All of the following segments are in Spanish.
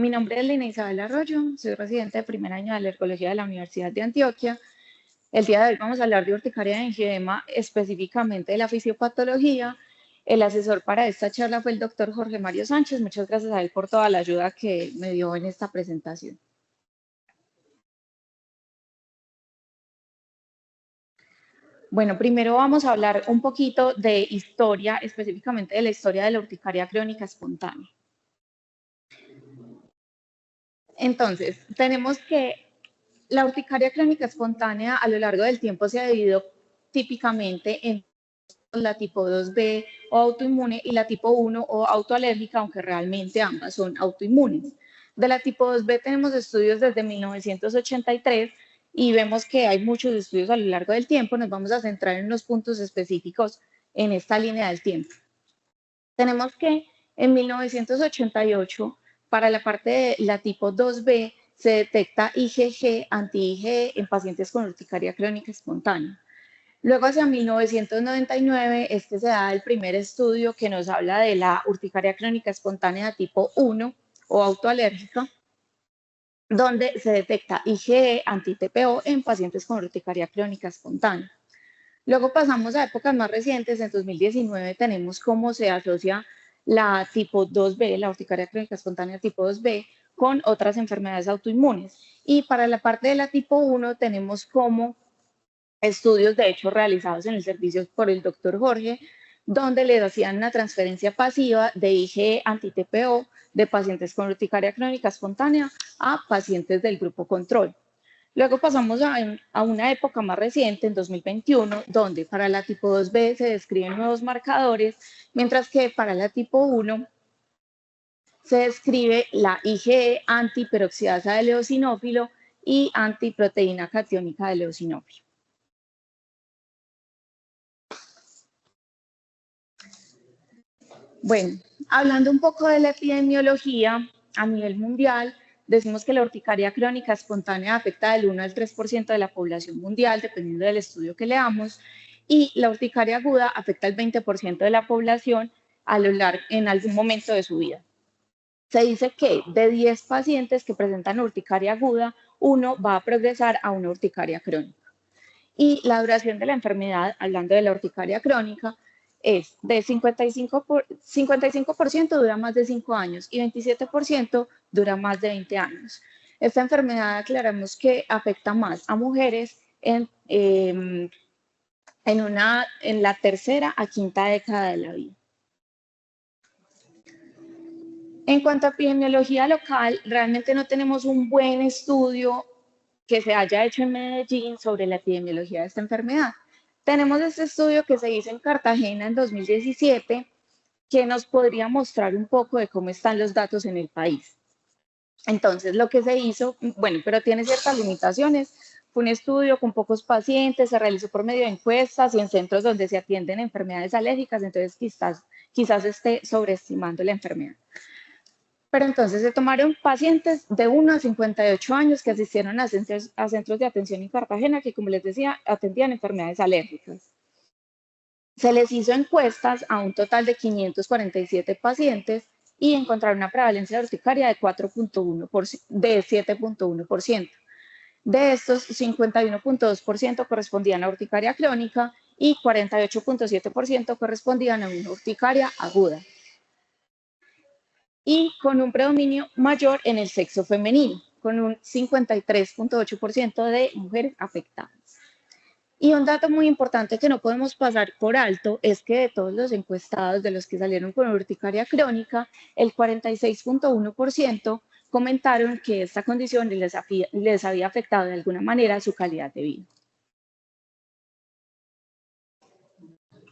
Mi nombre es Lina Isabel Arroyo, soy residente de primer año de alergología de la Universidad de Antioquia. El día de hoy vamos a hablar de urticaria y angioedema, específicamente de la fisiopatología. El asesor para esta charla fue el doctor Jorge Mario Sánchez. Muchas gracias a él por toda la ayuda que me dio en esta presentación. Bueno, primero vamos a hablar un poquito de historia, específicamente de la historia de la urticaria crónica espontánea. Entonces, tenemos que la urticaria crónica espontánea a lo largo del tiempo se ha dividido típicamente en la tipo 2B o autoinmune y la tipo 1 o autoalérgica, aunque realmente ambas son autoinmunes. De la tipo 2B tenemos estudios desde 1983 y vemos que hay muchos estudios a lo largo del tiempo. Nos vamos a centrar en unos puntos específicos en esta línea del tiempo. Tenemos que en 1988, para la parte de la tipo 2B, se detecta IgG, anti-IgE en pacientes con urticaria crónica espontánea. Luego, hacia 1999, se da el primer estudio que nos habla de la urticaria crónica espontánea tipo 1 o autoalérgica, donde se detecta IgE anti-TPO en pacientes con urticaria crónica espontánea. Luego pasamos a épocas más recientes. En 2019 tenemos cómo se asocia la tipo 2B, la urticaria crónica espontánea tipo 2B, con otras enfermedades autoinmunes. Y para la parte de la tipo 1 tenemos como estudios de hecho realizados en el servicio por el doctor Jorge, donde le hacían una transferencia pasiva de IgE anti-TPO de pacientes con urticaria crónica espontánea a pacientes del grupo control. Luego pasamos a una época más reciente, en 2021, donde para la tipo 2B se describen nuevos marcadores, mientras que para la tipo 1 se describe la IgE antiperoxidasa del eosinófilo y antiproteína catiónica del eosinófilo. Bueno, hablando un poco de la epidemiología a nivel mundial, decimos que la urticaria crónica espontánea afecta del 1 al 3% de la población mundial, dependiendo del estudio que leamos, y la urticaria aguda afecta al 20% de la población en algún momento de su vida. Se dice que de 10 pacientes que presentan urticaria aguda, uno va a progresar a una urticaria crónica. Y la duración de la enfermedad, hablando de la urticaria crónica, es de 55% dura más de 5 años y 27% dura más de 20 años. Esta enfermedad, aclaramos que afecta más a mujeres en la tercera a quinta década de la vida. En cuanto a epidemiología local, realmente no tenemos un buen estudio que se haya hecho en Medellín sobre la epidemiología de esta enfermedad. Tenemos este estudio que se hizo en Cartagena en 2017, que nos podría mostrar un poco de cómo están los datos en el país. Entonces, lo que se hizo, bueno, pero tiene ciertas limitaciones. Fue un estudio con pocos pacientes, se realizó por medio de encuestas y en centros donde se atienden enfermedades alérgicas, entonces quizás esté sobreestimando la enfermedad. Pero entonces se tomaron pacientes de 1 a 58 años que asistieron a centros de atención en Cartagena, que como les decía, atendían enfermedades alérgicas. Se les hizo encuestas a un total de 547 pacientes y encontraron una prevalencia de urticaria de 7.1%. De estos, 51.2% correspondían a urticaria crónica y 48.7% correspondían a una urticaria aguda, y con un predominio mayor en el sexo femenino, con un 53.8% de mujeres afectadas. Y un dato muy importante que no podemos pasar por alto es que de todos los encuestados, de los que salieron con urticaria crónica, el 46.1% comentaron que esta condición les había afectado de alguna manera su calidad de vida.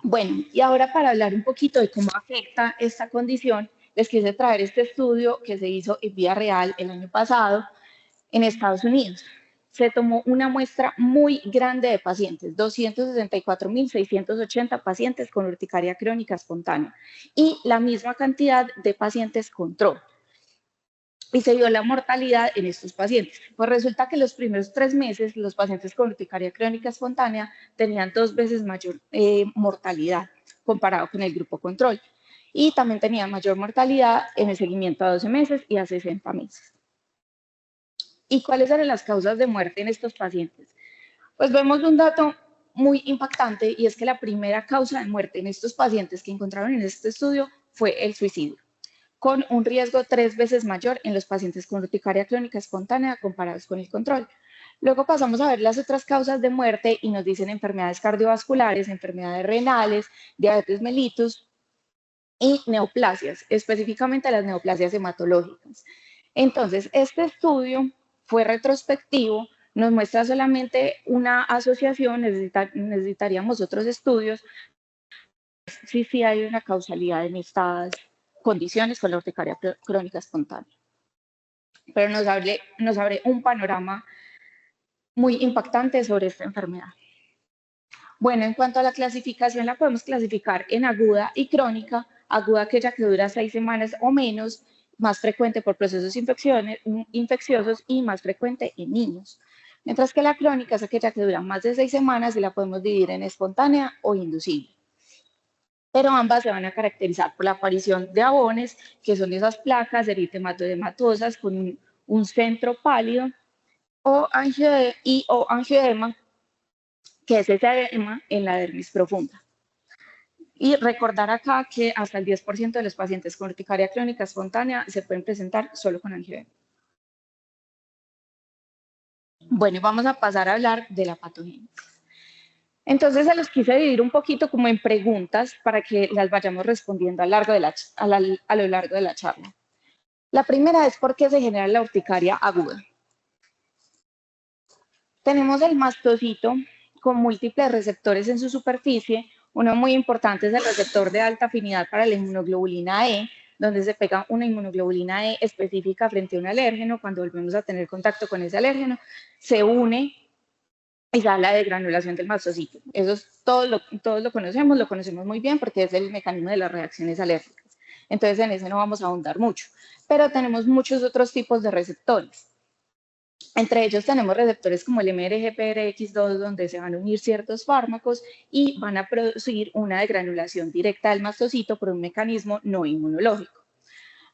Bueno, y ahora para hablar un poquito de cómo afecta esta condición, les quise traer este estudio que se hizo en vía real el año pasado en Estados Unidos. Se tomó una muestra muy grande de pacientes, 264.680 pacientes con urticaria crónica espontánea y la misma cantidad de pacientes control. Y se vio la mortalidad en estos pacientes. Pues resulta que los primeros 3 meses los pacientes con urticaria crónica espontánea tenían 2 veces mayor mortalidad comparado con el grupo control. y también tenían mayor mortalidad en el seguimiento a 12 meses y a 60 meses. ¿Y cuáles eran las causas de muerte en estos pacientes? Pues vemos un dato muy impactante y es que la primera causa de muerte en estos pacientes que encontraron en este estudio fue el suicidio, con un riesgo 3 veces mayor en los pacientes con urticaria crónica espontánea comparados con el control. Luego pasamos a ver las otras causas de muerte y nos dicen enfermedades cardiovasculares, enfermedades renales, diabetes mellitus y neoplasias, específicamente las neoplasias hematológicas. Entonces, este estudio fue retrospectivo, nos muestra solamente una asociación, necesitaríamos otros estudios, si sí hay una causalidad en estas condiciones con la urticaria crónica espontánea. Pero nos abre un panorama muy impactante sobre esta enfermedad. Bueno, en cuanto a la clasificación, la podemos clasificar en aguda y crónica. Aguda, aquella que dura 6 semanas o menos, más frecuente por procesos infecciosos y más frecuente en niños. Mientras que la crónica es aquella que dura más de 6 semanas y la podemos dividir en espontánea o inducible. Pero ambas se van a caracterizar por la aparición de abones, que son esas placas eritemato-edematosas con un centro pálido, o angioedema, que es ese edema en la dermis profunda. Y recordar acá que hasta el 10% de los pacientes con urticaria crónica espontánea se pueden presentar solo con angioedema. Bueno, y vamos a pasar a hablar de la patogénesis. Entonces se los quise dividir un poquito como en preguntas para que las vayamos respondiendo a lo largo de la charla. La primera es ¿por qué se genera la urticaria aguda? Tenemos el mastocito con múltiples receptores en su superficie. Uno muy importante es el receptor de alta afinidad para la inmunoglobulina E, donde se pega una inmunoglobulina E específica frente a un alérgeno. Cuando volvemos a tener contacto con ese alérgeno, se une y da la degranulación del mastocito. Eso es todos lo conocemos muy bien porque es el mecanismo de las reacciones alérgicas. Entonces en ese no vamos a ahondar mucho. Pero tenemos muchos otros tipos de receptores. Entre ellos tenemos receptores como el MRGPRX2, donde se van a unir ciertos fármacos y van a producir una degranulación directa del mastocito por un mecanismo no inmunológico.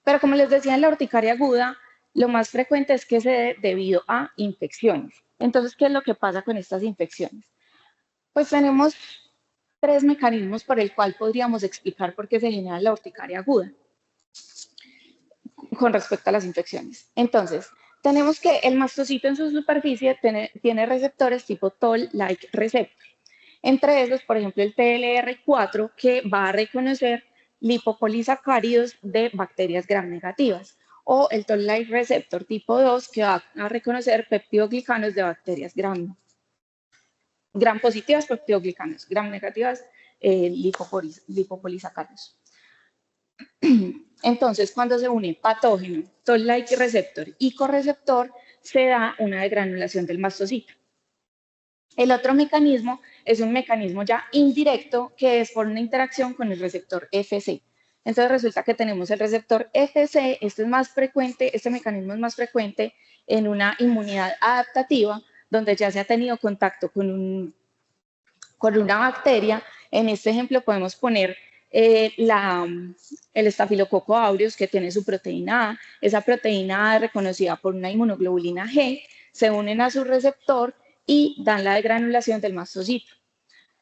Pero como les decía, en la urticaria aguda, lo más frecuente es que se dé debido a infecciones. Entonces, ¿qué es lo que pasa con estas infecciones? Pues tenemos 3 mecanismos por el cual podríamos explicar por qué se genera la urticaria aguda con respecto a las infecciones. Entonces, tenemos que el mastocito en su superficie tiene receptores tipo Toll-like receptor. Entre ellos, por ejemplo, el TLR4, que va a reconocer lipopolisacáridos de bacterias gram negativas, o el Toll-like receptor tipo 2, que va a reconocer peptidoglicanos de bacterias gram positivas, peptidoglicanos, gram negativas, lipopolisacáridos. Entonces, cuando se une patógeno, Toll-like receptor y correceptor, se da una degranulación del mastocito. El otro mecanismo es un mecanismo ya indirecto que es por una interacción con el receptor FC. Entonces resulta que tenemos el receptor FC, este mecanismo es más frecuente en una inmunidad adaptativa, donde ya se ha tenido contacto con una bacteria. En este ejemplo podemos poner el estafilococo aureus, que tiene su proteína A. Esa proteína A es reconocida por una inmunoglobulina G, se unen a su receptor y dan la degranulación del mastocito.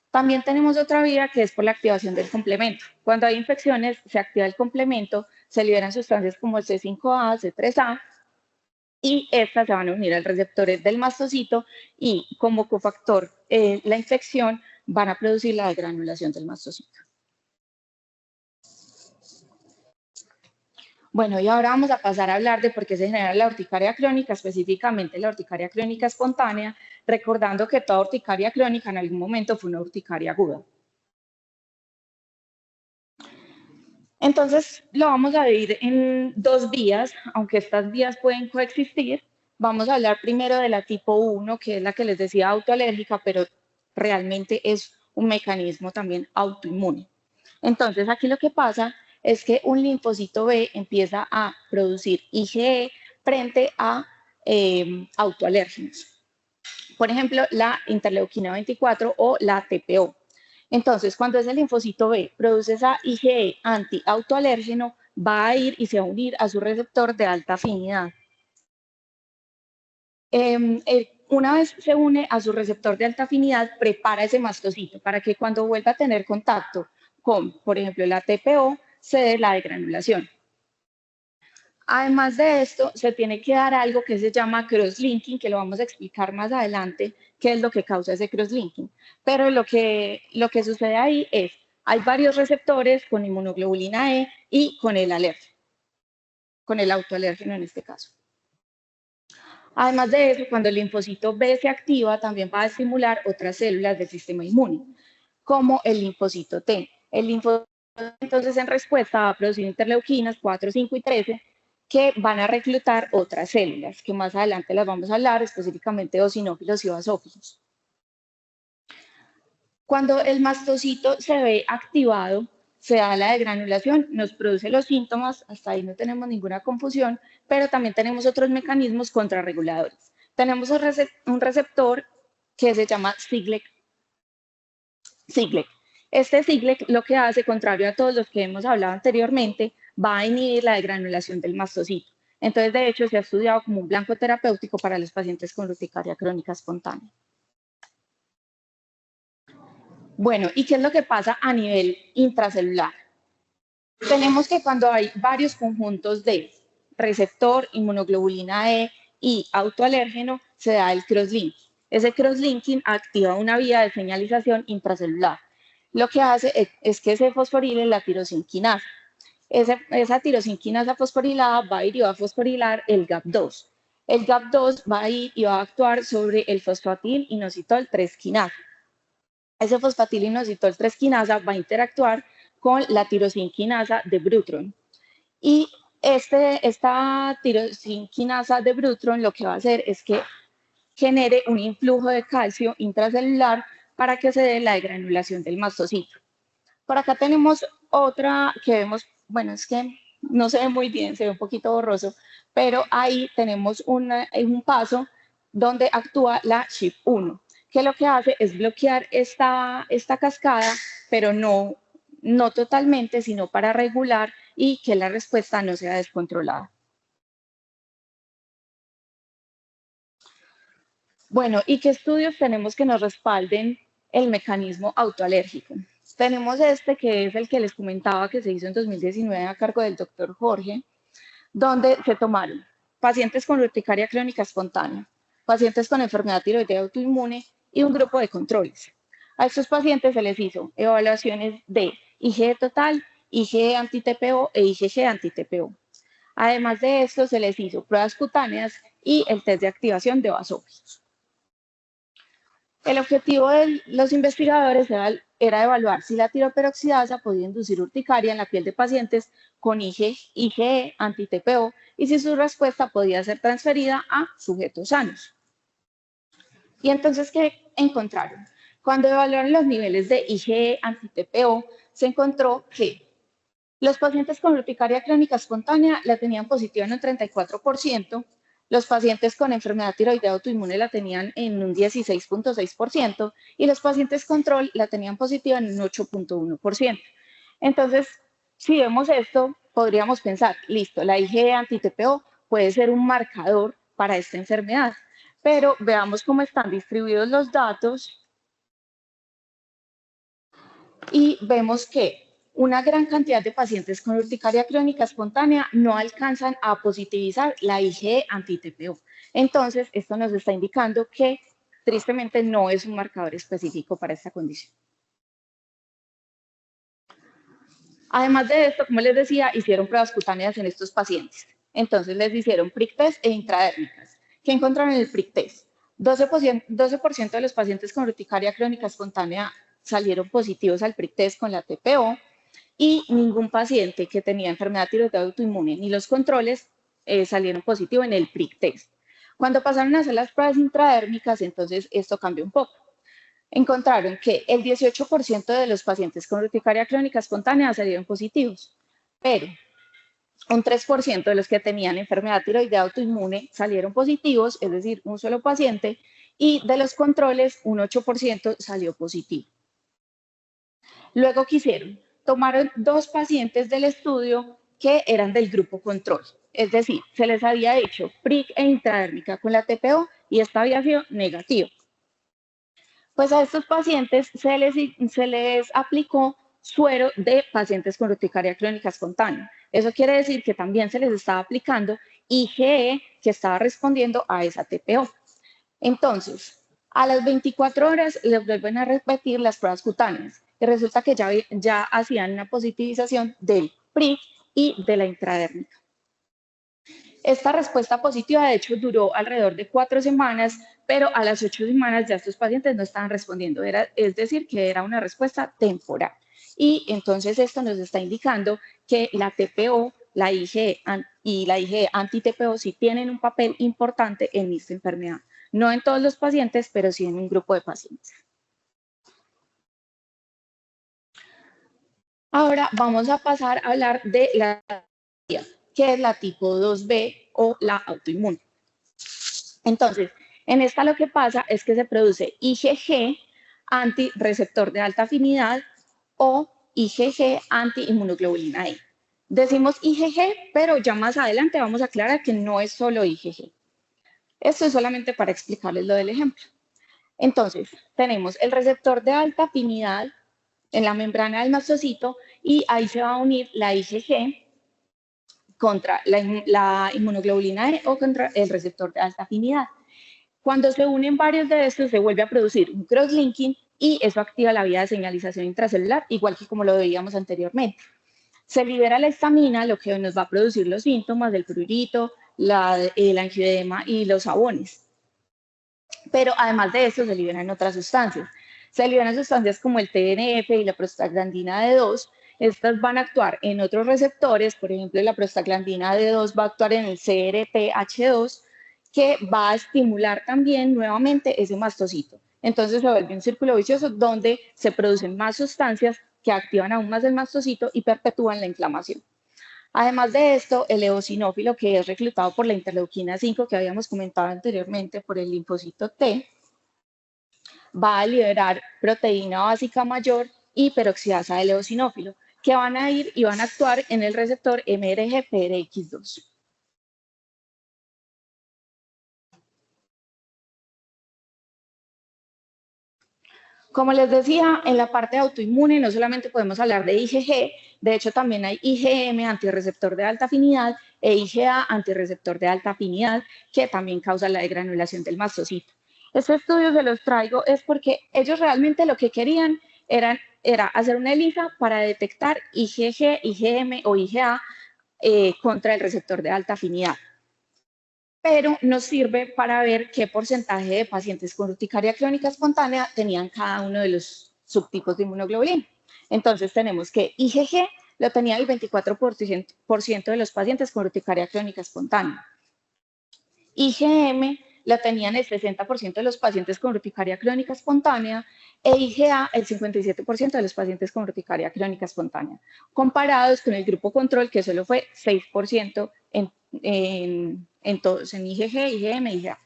También tenemos otra vía que es por la activación del complemento. Cuando hay infecciones, se activa el complemento, se liberan sustancias como el C5A, C3A, y estas se van a unir al receptor del mastocito y como cofactor la infección van a producir la degranulación del mastocito. Bueno, y ahora vamos a pasar a hablar de por qué se genera la urticaria crónica, específicamente la urticaria crónica espontánea, recordando que toda urticaria crónica en algún momento fue una urticaria aguda. Entonces, lo vamos a dividir en 2 vías, aunque estas vías pueden coexistir. Vamos a hablar primero de la tipo 1, que es la que les decía autoalérgica, pero realmente es un mecanismo también autoinmune. Entonces, aquí lo que pasa es que un linfocito B empieza a producir IgE frente a autoalérgenos. Por ejemplo, la interleuquina 24 o la TPO. Entonces, cuando ese linfocito B produce esa IgE anti-autoalérgeno, va a ir y se va a unir a su receptor de alta afinidad. Una vez se une a su receptor de alta afinidad, prepara ese mastocito para que cuando vuelva a tener contacto con, por ejemplo, la TPO, se dé la degranulación. Además de esto, se tiene que dar algo que se llama crosslinking, que lo vamos a explicar más adelante, qué es lo que causa ese crosslinking. Pero lo que sucede ahí es, hay varios receptores con inmunoglobulina E y con el alérgeno, con el autoalérgeno en este caso. Además de eso, cuando el linfocito B se activa, también va a estimular otras células del sistema inmune, como el linfocito T. El linfocito, entonces, en respuesta, va a producir interleuquinas 4, 5 y 13, que van a reclutar otras células, que más adelante las vamos a hablar, específicamente eosinófilos y basófilos. Cuando el mastocito se ve activado, se da la degranulación, nos produce los síntomas, hasta ahí no tenemos ninguna confusión, pero también tenemos otros mecanismos contrarreguladores. Tenemos un receptor que se llama Siglec. Este Siglec lo que hace, contrario a todos los que hemos hablado anteriormente, va a inhibir la degranulación del mastocito. Entonces, de hecho, se ha estudiado como un blanco terapéutico para los pacientes con urticaria crónica espontánea. Bueno, ¿y qué es lo que pasa a nivel intracelular? Tenemos que cuando hay varios conjuntos de receptor, inmunoglobulina E y autoalérgeno, se da el crosslinking. Ese crosslinking activa una vía de señalización intracelular. Lo que hace es que se fosforile la tirosinquinasa. Esa tirosinquinasa fosforilada va a ir y va a fosforilar el GAP2. El GAP2 va a ir y va a actuar sobre el fosfatil inositol 3 quinasa. Ese fosfatil inositol 3 quinasa va a interactuar con la tirosinquinasa de Bruton. Y esta tirosinquinasa de Bruton lo que va a hacer es que genere un influjo de calcio intracelular para que se dé la degranulación del mastocito. Por acá tenemos otra que vemos, bueno, es que no se ve muy bien, se ve un poquito borroso, pero ahí tenemos un paso donde actúa la SHIP1, que lo que hace es bloquear esta cascada, pero no totalmente, sino para regular y que la respuesta no sea descontrolada. Bueno, ¿y qué estudios tenemos que nos respalden el mecanismo autoalérgico? Tenemos este que es el que les comentaba que se hizo en 2019 a cargo del doctor Jorge, donde se tomaron pacientes con urticaria crónica espontánea, pacientes con enfermedad tiroidea autoinmune y un grupo de controles. A estos pacientes se les hizo evaluaciones de IgE total, IgE anti-TPO e IgG anti-TPO. Además de esto, se les hizo pruebas cutáneas y el test de activación de basófilos. El objetivo de los investigadores era evaluar si la tiroperoxidasa podía inducir urticaria en la piel de pacientes con IgE anti-TPO y si su respuesta podía ser transferida a sujetos sanos. Y entonces, ¿qué encontraron? Cuando evaluaron los niveles de IgE anti-TPO, se encontró que los pacientes con urticaria crónica espontánea la tenían positiva en un 34%, los pacientes con enfermedad tiroidea autoinmune la tenían en un 16.6% y los pacientes control la tenían positiva en un 8.1%. Entonces, si vemos esto, podríamos pensar, listo, la IgE anti-TPO puede ser un marcador para esta enfermedad, pero veamos cómo están distribuidos los datos y vemos que una gran cantidad de pacientes con urticaria crónica espontánea no alcanzan a positivizar la IgE anti-TPO. Entonces, esto nos está indicando que tristemente no es un marcador específico para esta condición. Además de esto, como les decía, hicieron pruebas cutáneas en estos pacientes. Entonces, les hicieron prick test e intradérmicas. ¿Qué encontraron en el prick test? 12% de los pacientes con urticaria crónica espontánea salieron positivos al prick test con la TPO y ningún paciente que tenía enfermedad tiroidea autoinmune ni los controles salieron positivos en el prick test. Cuando pasaron a hacer las pruebas intradérmicas, entonces esto cambió un poco. Encontraron que el 18% de los pacientes con urticaria crónica espontánea salieron positivos, pero un 3% de los que tenían enfermedad tiroidea autoinmune salieron positivos, es decir, un solo paciente, y de los controles un 8% salió positivo. Luego, ¿qué hicieron? Tomaron 2 pacientes del estudio que eran del grupo control. Es decir, se les había hecho PRIC e intradérmica con la TPO y esta había sido negativa. Pues a estos pacientes se les aplicó suero de pacientes con urticaria crónica espontánea. Eso quiere decir que también se les estaba aplicando IgE que estaba respondiendo a esa TPO. Entonces, a las 24 horas les vuelven a repetir las pruebas cutáneas y resulta que ya hacían una positivización del PRIC y de la intradérmica. Esta respuesta positiva, de hecho, duró alrededor de 4 semanas, pero a las 8 semanas ya estos pacientes no estaban respondiendo, es decir, que era una respuesta temporal. Y entonces esto nos está indicando que la TPO, la IgE y la IgE anti-TPO sí tienen un papel importante en esta enfermedad. No en todos los pacientes, pero sí en un grupo de pacientes. Ahora vamos a pasar a hablar de la que es la tipo 2B o la autoinmune. Entonces, en esta lo que pasa es que se produce IgG antirreceptor de alta afinidad o IgG antiinmunoglobulina E. Decimos IgG, pero ya más adelante vamos a aclarar que no es solo IgG. Esto es solamente para explicarles lo del ejemplo. Entonces, tenemos el receptor de alta afinidad en la membrana del mastocito y ahí se va a unir la IgG contra la inmunoglobulina E o contra el receptor de alta afinidad. Cuando se unen varios de estos, se vuelve a producir un cross-linking y eso activa la vía de señalización intracelular, igual que como lo veíamos anteriormente. Se libera la histamina, lo que nos va a producir los síntomas del prurito, el angioedema y los sabones. Pero además de eso, se liberan otras sustancias. Se liberan sustancias como el TNF y la prostaglandina D2. Estas van a actuar en otros receptores, por ejemplo, la prostaglandina D2 va a actuar en el CRPH2, que va a estimular también nuevamente ese mastocito. Entonces se vuelve un círculo vicioso donde se producen más sustancias que activan aún más el mastocito y perpetúan la inflamación. Además de esto, el eosinófilo, que es reclutado por la interleuquina 5 que habíamos comentado anteriormente por el linfocito T, va a liberar proteína básica mayor y peroxidasa del eosinófilo, que van a ir y van a actuar en el receptor MRGPRX2. Como les decía, en la parte autoinmune no solamente podemos hablar de IgG, de hecho también hay IgM, antirreceptor de alta afinidad, e IgA, antirreceptor de alta afinidad, que también causa la degranulación del mastocito. Este estudio se los traigo es porque ellos realmente lo que querían era hacer una ELISA para detectar IgG, IgM o IgA contra el receptor de alta afinidad, pero nos sirve para ver qué porcentaje de pacientes con urticaria crónica espontánea tenían cada uno de los subtipos de inmunoglobulina. Entonces tenemos que IgG lo tenía el 24% de los pacientes con urticaria crónica espontánea. IgM lo tenían el 60% de los pacientes con urticaria crónica espontánea e IgA el 57% de los pacientes con urticaria crónica espontánea, comparados con el grupo control que solo fue 6% en todos, en IgG, IgM y IgA.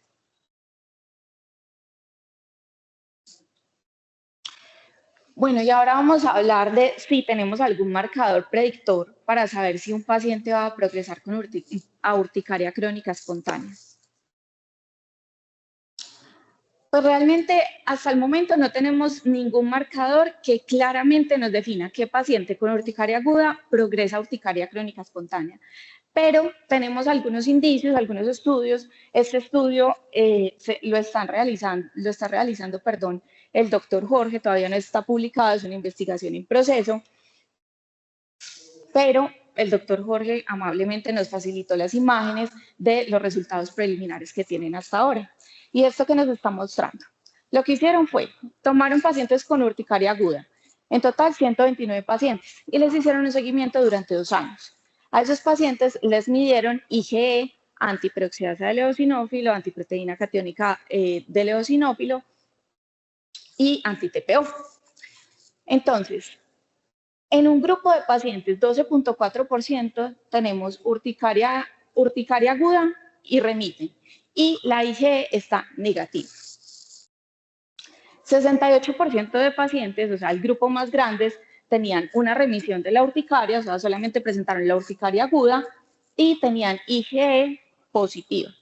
Bueno, y ahora vamos a hablar de si tenemos algún marcador predictor para saber si un paciente va a progresar con urticaria crónica espontánea. Pues realmente hasta el momento no tenemos ningún marcador que claramente nos defina qué paciente con urticaria aguda progresa a urticaria crónica espontánea. Pero tenemos algunos indicios, algunos estudios. Este estudio lo está realizando, el doctor Jorge, todavía no está publicado, es una investigación en proceso, pero el doctor Jorge amablemente nos facilitó las imágenes de los resultados preliminares que tienen hasta ahora. Y esto que nos está mostrando. Lo que hicieron fue, tomaron pacientes con urticaria aguda, en total 129 pacientes, y les hicieron un seguimiento durante 2 años. A esos pacientes les midieron IgE, antiperoxidasa del eosinófilo, antiproteína catiónica del eosinófilo y anti-TPO. Entonces, en un grupo de pacientes, 12.4% tenemos urticaria aguda y remiten, y la IgE está negativa. 68% de pacientes, o sea, el grupo más grande, tenían una remisión de la urticaria, o sea, solamente presentaron la urticaria aguda y tenían IgE positiva.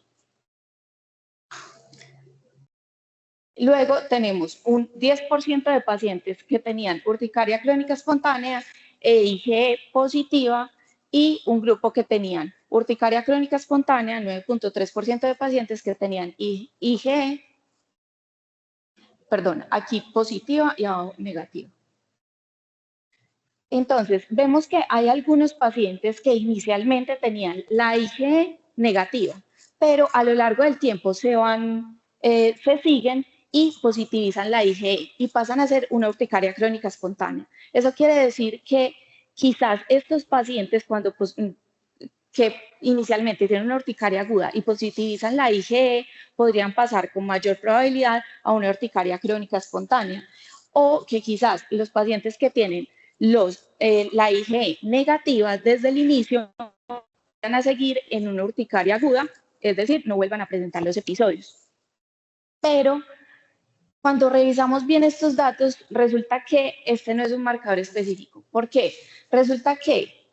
Luego tenemos un 10% de pacientes que tenían urticaria crónica espontánea e IgE positiva y un grupo que tenían urticaria crónica espontánea, 9.3% de pacientes que tenían IgE, perdón, aquí positiva y abajo negativa. Entonces, vemos que hay algunos pacientes que inicialmente tenían la IgE negativa, pero a lo largo del tiempo se siguen y positivizan la IgE y pasan a ser una urticaria crónica espontánea. Eso quiere decir que quizás estos pacientes que inicialmente tienen una urticaria aguda y positivizan la IgE podrían pasar con mayor probabilidad a una urticaria crónica espontánea. O que quizás los pacientes que tienen la IgE negativa desde el inicio van a seguir en una urticaria aguda, es decir, no vuelvan a presentar los episodios. Pero cuando revisamos bien estos datos, resulta que este no es un marcador específico. ¿Por qué? Resulta que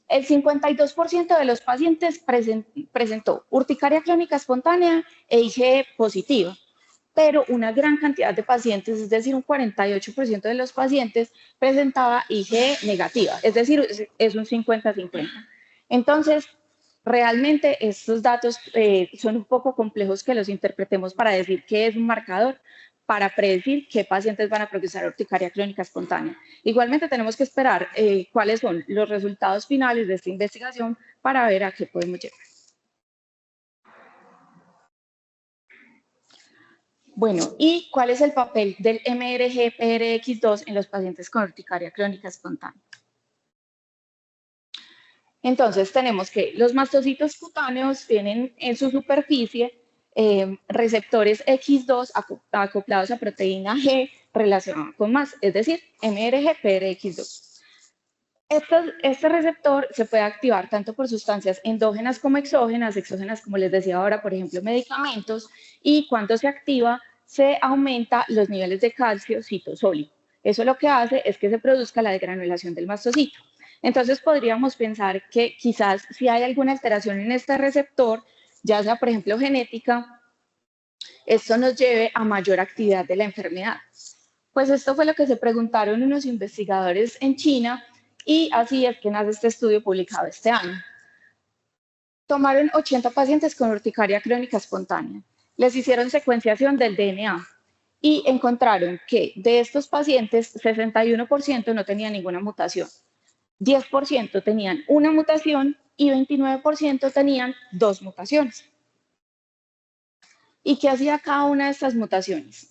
el 52% de los pacientes presentó urticaria crónica espontánea e IgE positiva, pero una gran cantidad de pacientes, es decir, un 48% de los pacientes presentaba IgE negativa, es decir, es un 50-50. Entonces, realmente estos datos son un poco complejos que los interpretemos para decir qué es un marcador, para predecir qué pacientes van a progresar a urticaria crónica espontánea. Igualmente tenemos que esperar cuáles son los resultados finales de esta investigación para ver a qué podemos llegar. Bueno, ¿y cuál es el papel del MRGPRX2 en los pacientes con urticaria crónica espontánea? Entonces tenemos que los mastocitos cutáneos tienen en su superficie receptores X2 acoplados a proteína G relacionada con MAS, es decir, MRGPRX2. Este receptor se puede activar tanto por sustancias endógenas como exógenas como les decía ahora, por ejemplo, medicamentos, y cuando se activa se aumenta los niveles de calcio citosólico. Eso lo que hace es que se produzca la degranulación del mastocito. Entonces podríamos pensar que quizás si hay alguna alteración en este receptor, ya sea por ejemplo genética, esto nos lleve a mayor actividad de la enfermedad. Pues esto fue lo que se preguntaron unos investigadores en China y así es que nace este estudio publicado este año. Tomaron 80 pacientes con urticaria crónica espontánea, les hicieron secuenciación del DNA y encontraron que de estos pacientes 61% no tenían ninguna mutación. 10% tenían una mutación y 29% tenían 2 mutaciones. ¿Y qué hacía cada una de estas mutaciones?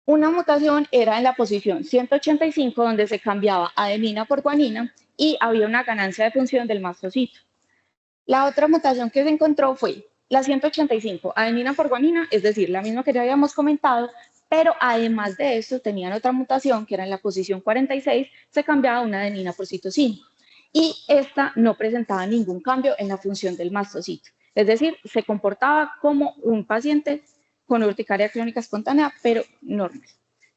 Una mutación era en la posición 185, donde se cambiaba adenina por guanina y había una ganancia de función del mastocito. La otra mutación que se encontró fue la 185, adenina por guanina, es decir, la misma que ya habíamos comentado, pero además de esto tenían otra mutación que era en la posición 46, se cambiaba una adenina por citosina y esta no presentaba ningún cambio en la función del mastocito, es decir, se comportaba como un paciente con urticaria crónica espontánea, pero normal.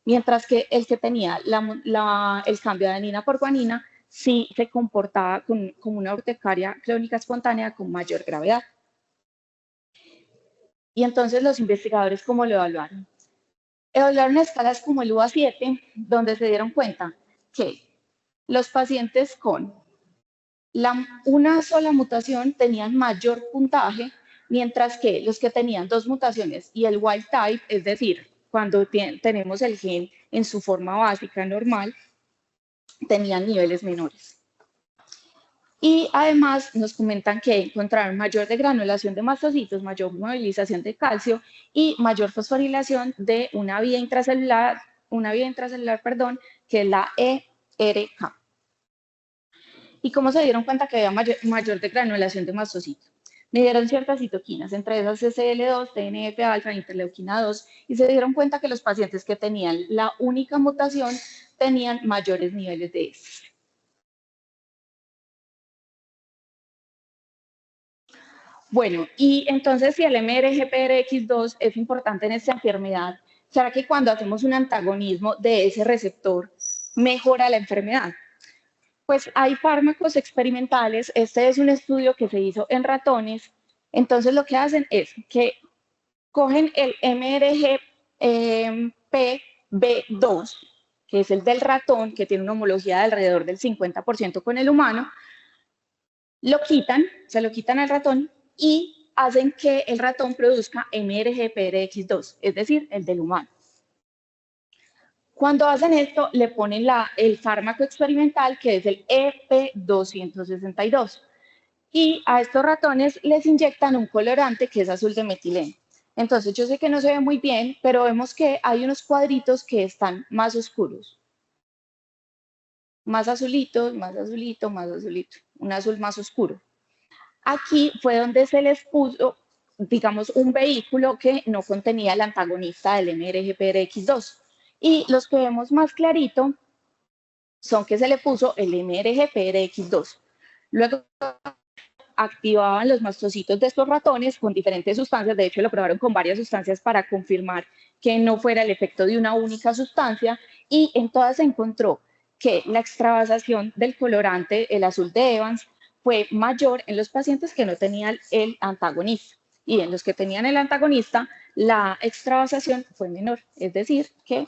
Mientras que el que tenía el cambio de adenina por guanina sí se comportaba como una urticaria crónica espontánea con mayor gravedad. Y entonces los investigadores, ¿cómo lo evaluaron? Evaluaron escalas como el UA7, donde se dieron cuenta que los pacientes con una sola mutación tenían mayor puntaje, mientras que los que tenían 2 mutaciones y el wild type, es decir, cuando tenemos el gen en su forma básica normal, tenían niveles menores. Y además nos comentan que encontraron mayor degranulación de mastocitos, mayor movilización de calcio y mayor fosforilación de una vía intracelular, que es la ERK. ¿Y cómo se dieron cuenta que había mayor degranulación de mastocitos? Midieron ciertas citoquinas, entre esas CCL2, TNF-alfa, interleuquina 2, y se dieron cuenta que los pacientes que tenían la única mutación tenían mayores niveles de estas. Bueno, y entonces si el MRGPRX2 es importante en esta enfermedad, ¿será que cuando hacemos un antagonismo de ese receptor mejora la enfermedad. Pues hay fármacos experimentales, este es un estudio que se hizo en ratones, entonces lo que hacen es que cogen el MRGPB2, que es el del ratón, que tiene una homología de alrededor del 50% con el humano, lo quitan, se lo quitan al ratón y hacen que el ratón produzca MRGPRX2, es decir, el del humano. Cuando hacen esto, le ponen el fármaco experimental, que es el EP262. Y a estos ratones les inyectan un colorante que es azul de metileno. Entonces, yo sé que no se ve muy bien, pero vemos que hay unos cuadritos que están más oscuros. Más azulitos, más azulito, más azulito. Un azul más oscuro. Aquí fue donde se les puso, digamos, un vehículo que no contenía el antagonista del MRGPRX2. Y los que vemos más clarito son que se le puso el MRGPRX2. Luego activaban los mastocitos de estos ratones con diferentes sustancias, de hecho lo probaron con varias sustancias para confirmar que no fuera el efecto de una única sustancia, y en todas se encontró que la extravasación del colorante, el azul de Evans, fue mayor en los pacientes que no tenían el antagonista, y en los que tenían el antagonista la extravasación fue menor, es decir, que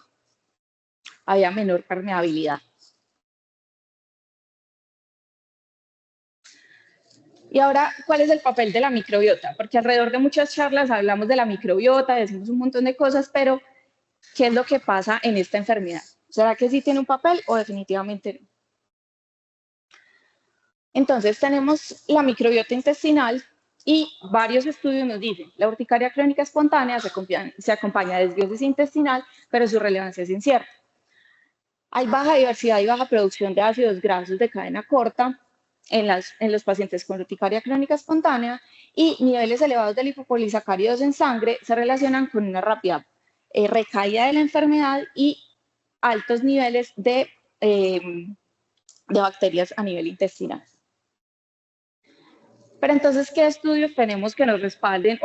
había menor permeabilidad. Y ahora, ¿cuál es el papel de la microbiota? Porque alrededor de muchas charlas hablamos de la microbiota, decimos un montón de cosas, pero ¿qué es lo que pasa en esta enfermedad? ¿Será que sí tiene un papel o definitivamente no? Entonces, tenemos la microbiota intestinal y varios estudios nos dicen, la urticaria crónica espontánea se acompaña de desbiosis intestinal, pero su relevancia es incierta. Hay baja diversidad y baja producción de ácidos grasos de cadena corta en los pacientes con urticaria crónica espontánea, y niveles elevados de lipopolisacáridos en sangre se relacionan con una rápida recaída de la enfermedad y altos niveles de bacterias a nivel intestinal. Pero entonces, ¿qué estudios tenemos que nos respalden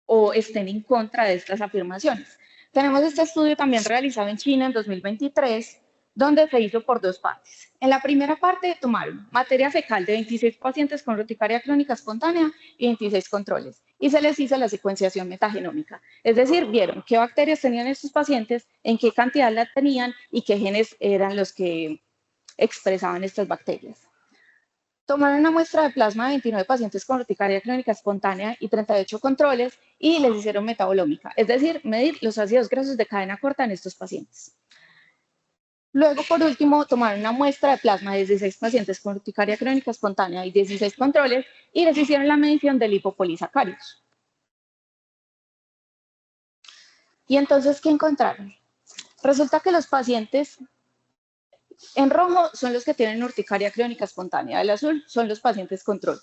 o estén en contra de estas afirmaciones? Tenemos este estudio también realizado en China en 2023, donde se hizo por dos partes. En la primera parte tomaron materia fecal de 26 pacientes con urticaria crónica espontánea y 26 controles, y se les hizo la secuenciación metagenómica. Es decir, vieron qué bacterias tenían estos pacientes, en qué cantidad la tenían y qué genes eran los que expresaban estas bacterias. Tomaron una muestra de plasma de 29 pacientes con urticaria crónica espontánea y 38 controles y les hicieron metabolómica, es decir, medir los ácidos grasos de cadena corta en estos pacientes. Luego, por último, tomaron una muestra de plasma de 16 pacientes con urticaria crónica espontánea y 16 controles y les hicieron la medición de lipopolisacáridos. Y entonces, ¿qué encontraron? Resulta que los pacientes en rojo son los que tienen urticaria crónica espontánea, el azul son los pacientes control.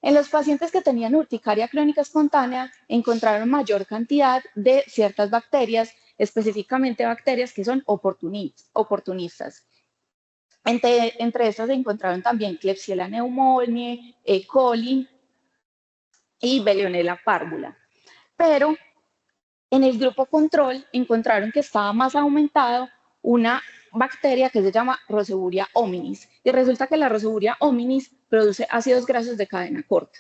En los pacientes que tenían urticaria crónica espontánea encontraron mayor cantidad de ciertas bacterias, específicamente bacterias que son oportunistas. Entre estas se encontraron también Klebsiella pneumoniae, E. coli y Bellionella parvula. Pero en el grupo control encontraron que estaba más aumentado una bacteria que se llama Roseburia hominis. Y resulta que la Roseburia hominis produce ácidos grasos de cadena corta.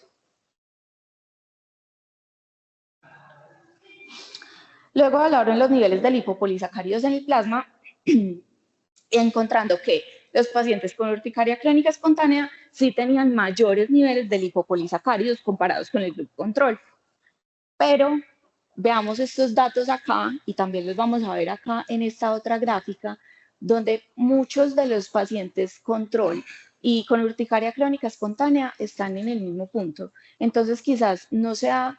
Luego evaluaron los niveles de lipopolisacáridos en el plasma, encontrando que los pacientes con urticaria crónica espontánea sí tenían mayores niveles de lipopolisacáridos comparados con el grupo control. Pero veamos estos datos acá y también los vamos a ver acá en esta otra gráfica, donde muchos de los pacientes control y con urticaria crónica espontánea están en el mismo punto. Entonces quizás no sea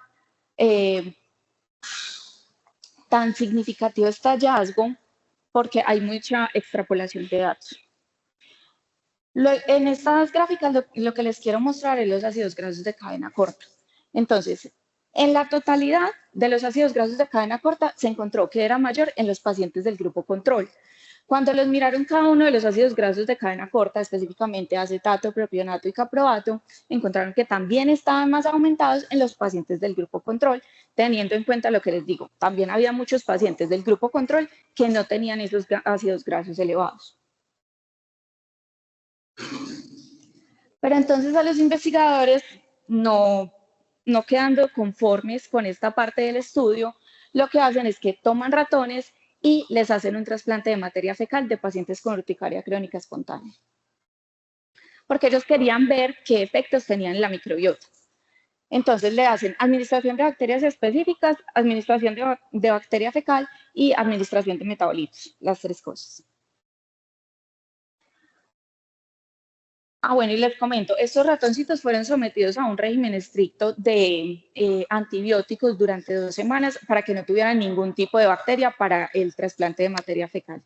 tan significativo este hallazgo porque hay mucha extrapolación de datos. En estas gráficas lo que les quiero mostrar es los ácidos grasos de cadena corta. Entonces, en la totalidad de los ácidos grasos de cadena corta se encontró que era mayor en los pacientes del grupo control. Cuando los miraron cada uno de los ácidos grasos de cadena corta, específicamente acetato, propionato y caproato, encontraron que también estaban más aumentados en los pacientes del grupo control, teniendo en cuenta lo que les digo. También había muchos pacientes del grupo control que no tenían esos ácidos grasos elevados. Pero entonces a los investigadores, no quedando conformes con esta parte del estudio, lo que hacen es que toman ratones y les hacen un trasplante de materia fecal de pacientes con urticaria crónica espontánea. Porque ellos querían ver qué efectos tenían en la microbiota. Entonces le hacen administración de bacterias específicas, administración de bacteria fecal y administración de metabolitos, las tres cosas. Bueno, y les comento, estos ratoncitos fueron sometidos a un régimen estricto de antibióticos durante 2 semanas para que no tuvieran ningún tipo de bacteria para el trasplante de materia fecal.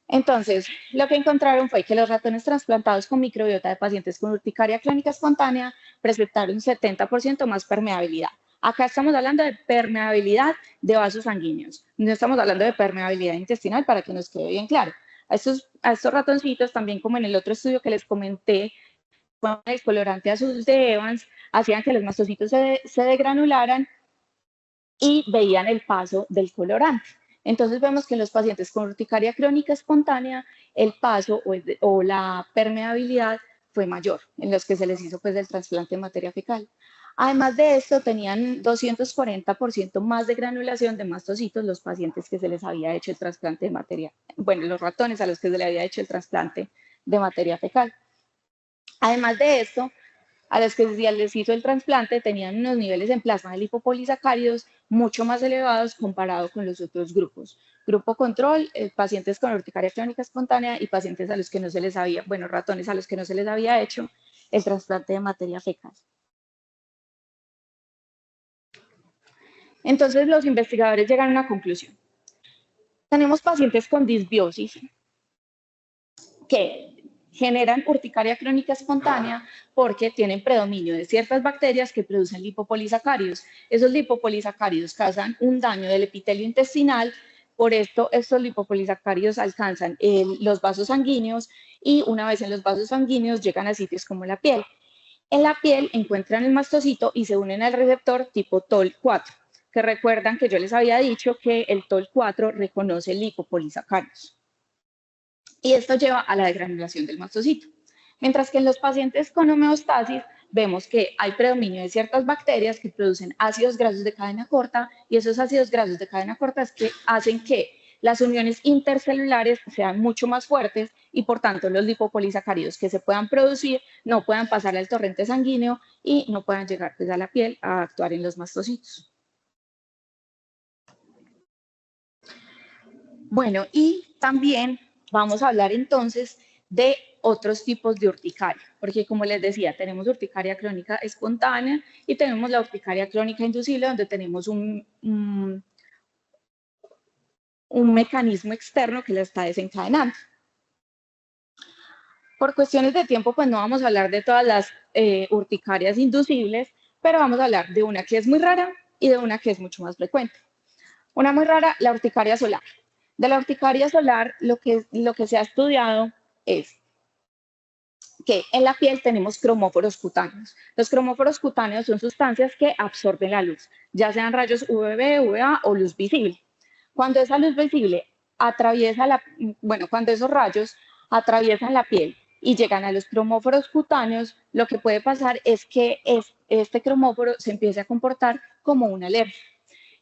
Entonces, lo que encontraron fue que los ratones trasplantados con microbiota de pacientes con urticaria crónica espontánea presentaron 70% más permeabilidad. Acá estamos hablando de permeabilidad de vasos sanguíneos, no estamos hablando de permeabilidad intestinal para que nos quede bien claro. A estos ratoncitos, también como en el otro estudio que les comenté, con el colorante azul de Evans, hacían que los mastocitos se degranularan y veían el paso del colorante. Entonces vemos que en los pacientes con urticaria crónica espontánea, el paso o la permeabilidad fue mayor, en los que se les hizo pues el trasplante de materia fecal. Además de esto, tenían 240% más de granulación de mastocitos los pacientes que se les había hecho el trasplante de materia, bueno, los ratones a los que se les había hecho el trasplante de materia fecal. Además de esto, a los que se les hizo el trasplante tenían unos niveles en plasma de lipopolisacáridos mucho más elevados comparado con los otros grupos. Grupo control, pacientes con urticaria crónica espontánea y pacientes a los que no se les había, bueno, ratones a los que no se les había hecho el trasplante de materia fecal. Entonces los investigadores llegan a una conclusión. Tenemos pacientes con disbiosis que generan urticaria crónica espontánea porque tienen predominio de ciertas bacterias que producen lipopolisacáridos. Esos lipopolisacáridos causan un daño del epitelio intestinal, por esto estos lipopolisacáridos alcanzan los vasos sanguíneos y una vez en los vasos sanguíneos llegan a sitios como la piel. En la piel encuentran el mastocito y se unen al receptor tipo TOL4, que recuerdan que yo les había dicho que el TOL4 reconoce lipopolisacáridos. Y esto lleva a la degranulación del mastocito. Mientras que en los pacientes con homeostasis vemos que hay predominio de ciertas bacterias que producen ácidos grasos de cadena corta y esos ácidos grasos de cadena corta es que hacen que las uniones intercelulares sean mucho más fuertes y por tanto los lipopolisacáridos que se puedan producir no puedan pasar al torrente sanguíneo y no puedan llegar pues, a la piel a actuar en los mastocitos. Bueno, y también vamos a hablar entonces de otros tipos de urticaria, porque como les decía, tenemos urticaria crónica espontánea y tenemos la urticaria crónica inducible, donde tenemos un mecanismo externo que la está desencadenando. Por cuestiones de tiempo, pues no vamos a hablar de todas las urticarias inducibles, pero vamos a hablar de una que es muy rara y de una que es mucho más frecuente. Una muy rara, la urticaria solar. De la urticaria solar, lo que se ha estudiado es que en la piel tenemos cromóforos cutáneos. Los cromóforos cutáneos son sustancias que absorben la luz, ya sean rayos UVB, UVA o luz visible. Cuando esa luz visible cuando esos rayos atraviesan la piel y llegan a los cromóforos cutáneos, lo que puede pasar es que este cromóforo se empiece a comportar como una alergia.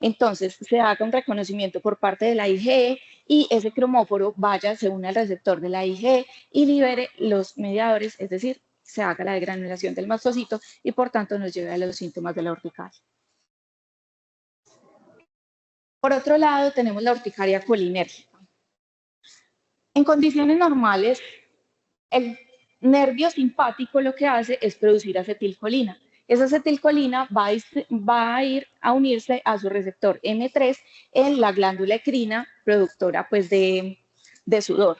Entonces se haga un reconocimiento por parte de la IgE y ese cromóforo vaya, se une al receptor de la IgE y libere los mediadores, es decir, se haga la degranulación del mastocito y por tanto nos lleve a los síntomas de la urticaria. Por otro lado, tenemos la urticaria colinérgica. En condiciones normales, el nervio simpático lo que hace es producir acetilcolina. Esa acetilcolina va a ir a unirse a su receptor M3 en la glándula endocrina, productora pues, de sudor.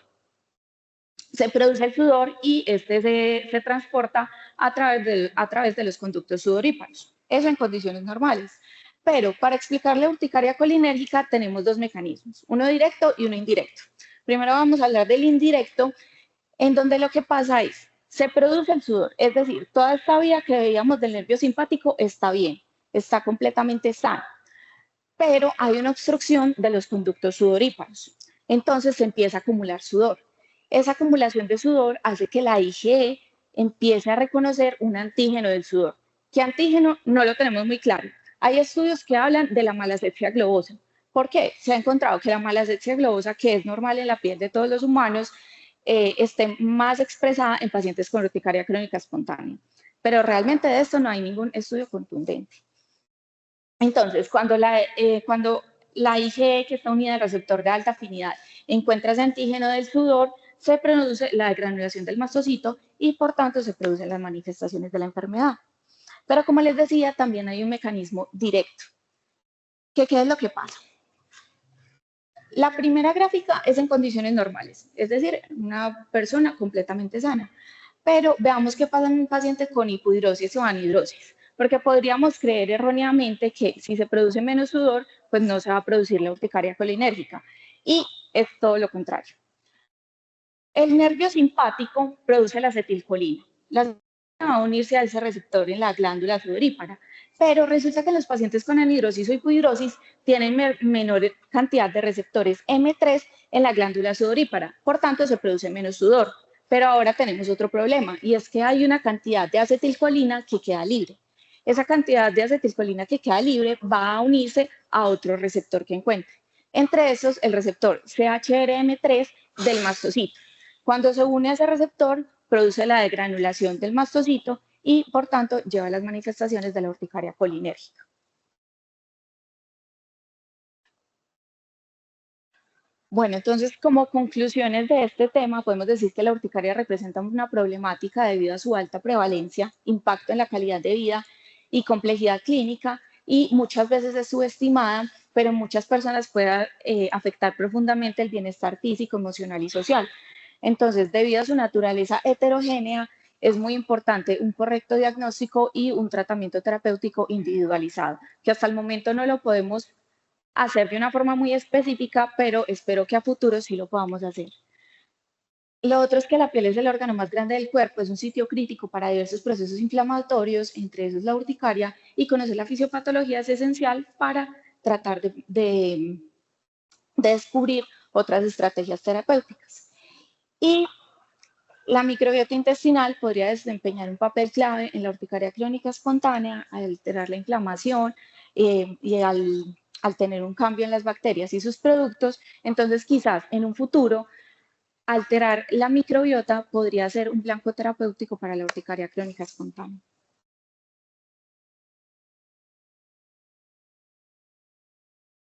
Se produce el sudor y este se transporta a través de los conductos sudoríparos. Eso en condiciones normales. Pero para explicar la urticaria colinérgica tenemos dos mecanismos, uno directo y uno indirecto. Primero vamos a hablar del indirecto, en donde lo que pasa es, se produce el sudor, es decir, toda esta vía que veíamos del nervio simpático está bien, está completamente sana, pero hay una obstrucción de los conductos sudoríparos. Entonces se empieza a acumular sudor. Esa acumulación de sudor hace que la IgE empiece a reconocer un antígeno del sudor. ¿Qué antígeno? No lo tenemos muy claro. Hay estudios que hablan de la malasepsia globosa. ¿Por qué? Se ha encontrado que la malasepsia globosa, que es normal en la piel de todos los humanos, esté más expresada en pacientes con urticaria crónica espontánea. Pero realmente de esto no hay ningún estudio contundente. Entonces, cuando la IgE, que está unida al receptor de alta afinidad, encuentra ese antígeno del sudor, se produce la degranulación del mastocito y por tanto se producen las manifestaciones de la enfermedad. Pero como les decía, también hay un mecanismo directo. ¿Qué es lo que pasa? La primera gráfica es en condiciones normales, es decir, una persona completamente sana. Pero veamos qué pasa en un paciente con hipodrosis o anhidrosis, porque podríamos creer erróneamente que si se produce menos sudor, pues no se va a producir la urticaria colinérgica. Y es todo lo contrario. El nervio simpático produce la acetilcolina. La acetilcolina va a unirse a ese receptor en la glándula sudorípara, pero resulta que los pacientes con anhidrosis o hipodrosis tienen menor cantidad de receptores M3 en la glándula sudorípara, por tanto se produce menos sudor. Pero ahora tenemos otro problema y es que hay una cantidad de acetilcolina que queda libre. Esa cantidad de acetilcolina que queda libre va a unirse a otro receptor que encuentre. Entre esos, el receptor CHRM3 del mastocito. Cuando se une a ese receptor, produce la degranulación del mastocito y, por tanto, lleva las manifestaciones de la urticaria colinérgica. Bueno, entonces, como conclusiones de este tema, podemos decir que la urticaria representa una problemática debido a su alta prevalencia, impacto en la calidad de vida y complejidad clínica, y muchas veces es subestimada, pero en muchas personas puede afectar profundamente el bienestar físico, emocional y social. Entonces, debido a su naturaleza heterogénea, es muy importante un correcto diagnóstico y un tratamiento terapéutico individualizado, que hasta el momento no lo podemos hacer de una forma muy específica, pero espero que a futuro sí lo podamos hacer. Lo otro es que la piel es el órgano más grande del cuerpo, es un sitio crítico para diversos procesos inflamatorios, entre esos la urticaria, y conocer la fisiopatología es esencial para tratar de descubrir otras estrategias terapéuticas. Y la microbiota intestinal podría desempeñar un papel clave en la urticaria crónica espontánea, al alterar la inflamación y al tener un cambio en las bacterias y sus productos. Entonces, quizás en un futuro, alterar la microbiota podría ser un blanco terapéutico para la urticaria crónica espontánea.